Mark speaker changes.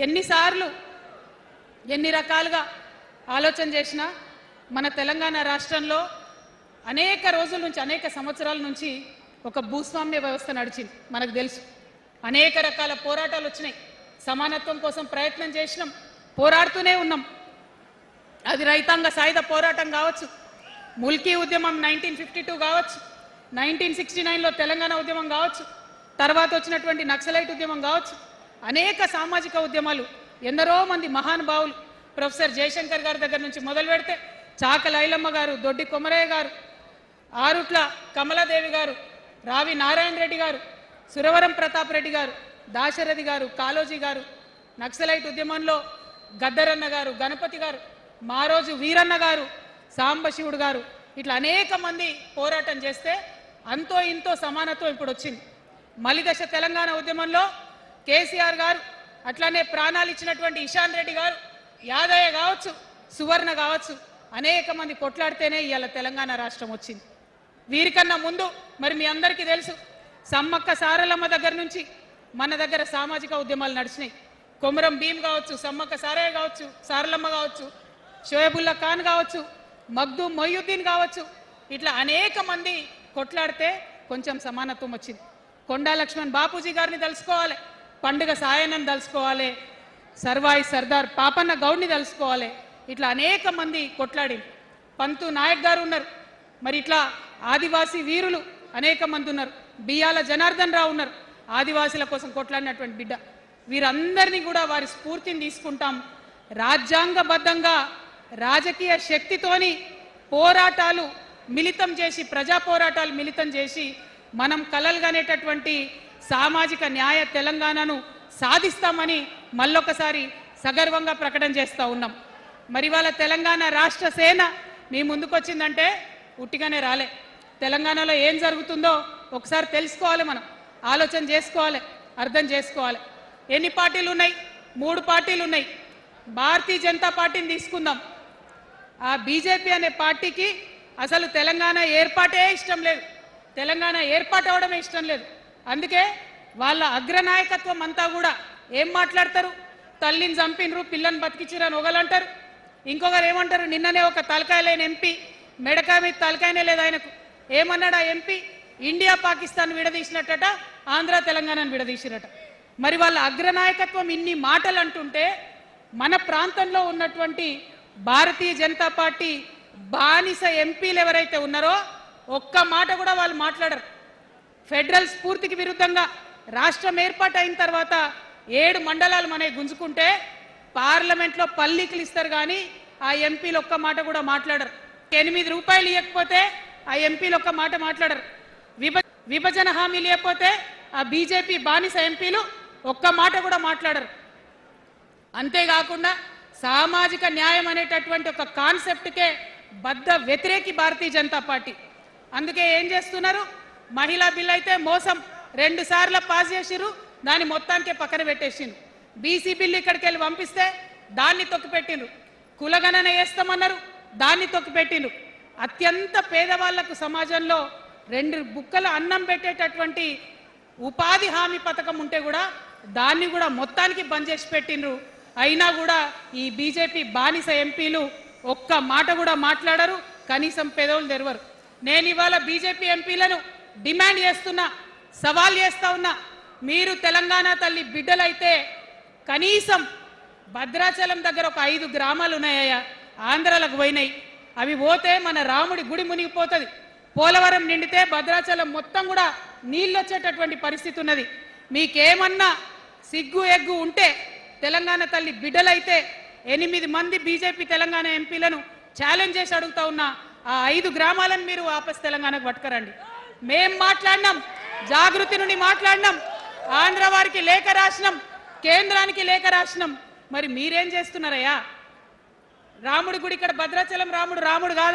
Speaker 1: ఎన్నిసార్లు ఎన్ని రకాలుగా ఆలోచన చేసినా మన తెలంగాణ రాష్ట్రంలో అనేక రోజుల నుంచి అనేక సంవత్సరాల నుంచి ఒక భూస్వామ్య వ్యవస్థ నడిచింది మనకు తెలుసు. అనేక రకాల పోరాటాలు వచ్చినాయి. సమానత్వం కోసం ప్రయత్నం చేసినాం, పోరాడుతూనే ఉన్నాం. అది రైతాంగ సాయుధ పోరాటం కావచ్చు, ముల్కీ ఉద్యమం 1952 కావచ్చు, 1969లో తెలంగాణ ఉద్యమం కావచ్చు, తర్వాత వచ్చినటువంటి నక్సలైట్ ఉద్యమం కావచ్చు, అనేక సామాజిక ఉద్యమాలు, ఎందరో మంది మహానుభావులు ప్రొఫెసర్ జయశంకర్ గారి దగ్గర నుంచి మొదలు పెడితే చాక లైలమ్మ గారు, దొడ్డి కొమరయ్య గారు, ఆరుట్ల కమలాదేవి గారు, రావి నారాయణ రెడ్డి గారు, సురవరం ప్రతాప్ రెడ్డి గారు, దాశరథి గారు, కాలోజీ గారు, నక్సలైట్ ఉద్యమంలో గద్దరన్న గారు, గణపతి గారు, మారోజు వీరన్న గారు, సాంబశివుడు గారు, ఇట్లా అనేక మంది పోరాటం చేస్తే అంతో ఇంతో సమానత్వం ఇప్పుడు వచ్చింది. మలిదశ తెలంగాణ ఉద్యమంలో కేసీఆర్ గారు, అట్లానే ప్రాణాలు ఇచ్చినటువంటి ఇషాన్ రెడ్డి గారు, యాదయ్య కావచ్చు, సువర్ణ కావచ్చు, అనేక మంది కొట్లాడితేనే ఇవాళ తెలంగాణ రాష్ట్రం వచ్చింది. వీరికన్నా ముందు మరి మీ అందరికీ తెలుసు, సమ్మక్క సారలమ్మ దగ్గర నుంచి మన దగ్గర సామాజిక ఉద్యమాలు నడిచినాయి. కొమరం భీం కావచ్చు, సమ్మక్క సారయ్య కావచ్చు, సారలమ్మ కావచ్చు, షోయబుల్లా ఖాన్ కావచ్చు, మగ్దూం మొయ్యుద్దీన్ కావచ్చు, ఇట్లా అనేక మంది కొట్లాడితే కొంచెం సమానత్వం వచ్చింది. కొండా లక్ష్మణ్ బాపూజీ గారిని తలుసుకోవాలి, పండుగ సాయన్నని తలుసుకోవాలి, సర్వాయి సర్దార్ పాపన్న గౌడ్ని తలుసుకోవాలి. ఇట్లా అనేక మంది కొట్లాడి, పంతు నాయక్ గారు ఉన్నారు, మరి ఇట్లా ఆదివాసీ వీరులు అనేక మంది ఉన్నారు, బియ్యాల జనార్దన్ రావు ఉన్నారు, ఆదివాసీల కోసం కొట్లాడినటువంటి బిడ్డ. వీరందరినీ కూడా వారి స్ఫూర్తిని తీసుకుంటాం. రాజ్యాంగబద్ధంగా రాజకీయ శక్తితోని పోరాటాలు మిళితం చేసి, ప్రజా పోరాటాలు మిళితం చేసి మనం కలలుగానేటటువంటి సామాజిక న్యాయ తెలంగాణను సాధిస్తామని మళ్ళొకసారి సగర్వంగా ప్రకటన చేస్తూ ఉన్నాం. మరి వాళ్ళ తెలంగాణ రాష్ట్ర సేన మీ ముందుకొచ్చిందంటే ఉట్టిగానే రాలే. తెలంగాణలో ఏం జరుగుతుందో ఒకసారి తెలుసుకోవాలి, మనం ఆలోచన చేసుకోవాలి, అర్థం చేసుకోవాలి. ఎన్ని పార్టీలు ఉన్నాయి? 3 పార్టీలు ఉన్నాయి. భారతీయ జనతా పార్టీని తీసుకుందాం. ఆ బీజేపీ అనే పార్టీకి అసలు తెలంగాణ ఏర్పాటే ఇష్టం లేదు, తెలంగాణ ఏర్పాటు అవడమే ఇష్టం లేదు. అందుకే వాళ్ళ అగ్రనాయకత్వం అంతా కూడా ఏం మాట్లాడతారు? తల్లిని చంపినరు, పిల్లని బతికించిరని ఒకలంటారు, ఇంకొకరు ఏమంటారు? నిన్ననే ఒక తలకాయ లేని ఎంపీ, మెడకాయ మీద తలకాయనే లేదు ఆయనకు, ఏమన్నాడు ఆ ఎంపీ? ఇండియా పాకిస్తాన్ విడదీసినట్టట, ఆంధ్ర తెలంగాణను విడదీసిరట. మరి వాళ్ళ అగ్రనాయకత్వం ఇన్ని మాటలు అంటుంటే మన ప్రాంతంలో ఉన్నటువంటి భారతీయ జనతా పార్టీ బానిస ఎంపీలు ఎవరైతే ఉన్నారో ఒక్క మాట కూడా వాళ్ళు మాట్లాడరు. ఫెడరల్ స్ఫూర్తికి విరుద్ధంగా రాష్ట్రం ఏర్పాటు అయిన తర్వాత 7 మండలాలు మనకి గుంజుకుంటే పార్లమెంట్లో పల్లీకులు ఇస్తారు, కానీ ఆ ఎంపీలు ఒక్క మాట కూడా మాట్లాడరు. 8 రూపాయలు ఇవ్వకపోతే ఆ ఎంపీలు ఒక్క మాట మాట్లాడరు. విభజన హామీలు ఇవ్వకపోతే ఆ బీజేపీ బానిస ఎంపీలు ఒక్క మాట కూడా మాట్లాడరు. అంతేకాకుండా సామాజిక న్యాయం అనేటటువంటి ఒక కాన్సెప్ట్కే బద్ద వ్యతిరేకి భారతీయ జనతా పార్టీ. అందుకే ఏం చేస్తున్నారు? మహిళా బిల్ అయితే మోసం, 2 సార్లు పాస్ చేసిరు, దాన్ని మొత్తానికే పక్కన పెట్టేసిండ్రు. బీసీ బిల్లు ఇక్కడికి వెళ్ళి పంపిస్తే దాన్ని తొక్కిపెట్టిండ్రు. కులగణన వేస్తామన్నారు, దాన్ని తొక్కిపెట్టిండ్రు. అత్యంత పేదవాళ్లకు సమాజంలో 2 బుక్కల అన్నం పెట్టేటటువంటి ఉపాధి హామీ పథకం ఉంటే కూడా దాన్ని కూడా మొత్తానికి బంద్ చేసి పెట్టిండ్రు. అయినా కూడా ఈ బీజేపీ బానిస ఎంపీలు ఒక్క మాట కూడా మాట్లాడరు, కనీసం పెదవులు తెరవరు. నేను ఇవాళ బీజేపీ ఎంపీలను డిమాండ్ చేస్తున్నా, సవాల్ చేస్తా ఉన్నా, మీరు తెలంగాణ తల్లి బిడ్డలైతే కనీసం భద్రాచలం దగ్గర ఒక 5 గ్రామాలు ఉన్నాయా, ఆంధ్రాలకు పోయినాయి, అవి పోతే మన రాముడి గుడి మునిగిపోతుంది. పోలవరం నిండితే భద్రాచలం మొత్తం కూడా నీళ్ళు వచ్చేటటువంటి పరిస్థితి ఉన్నది. మీకేమన్నా సిగ్గు ఎగ్గు ఉంటే తెలంగాణ తల్లి బిడ్డలైతే 8 మంది బీజేపీ తెలంగాణ ఎంపీలను ఛాలెంజ్ చేసి అడుగుతా ఉన్నా, ఆ 5 గ్రామాలను మీరు వాపస్ తెలంగాణకు పట్టుకరండి. మేం మాట్లాడినాం, జాగృతి నుండి మాట్లాడినాం, ఆంధ్ర వారికి లేఖ రాసినాం, కేంద్రానికి లేఖ రాసినాం. మరి మీరేం చేస్తున్నారయ్యా? రాముడి గుడి ఇక్కడ భద్రాచలం రాముడు కాదు.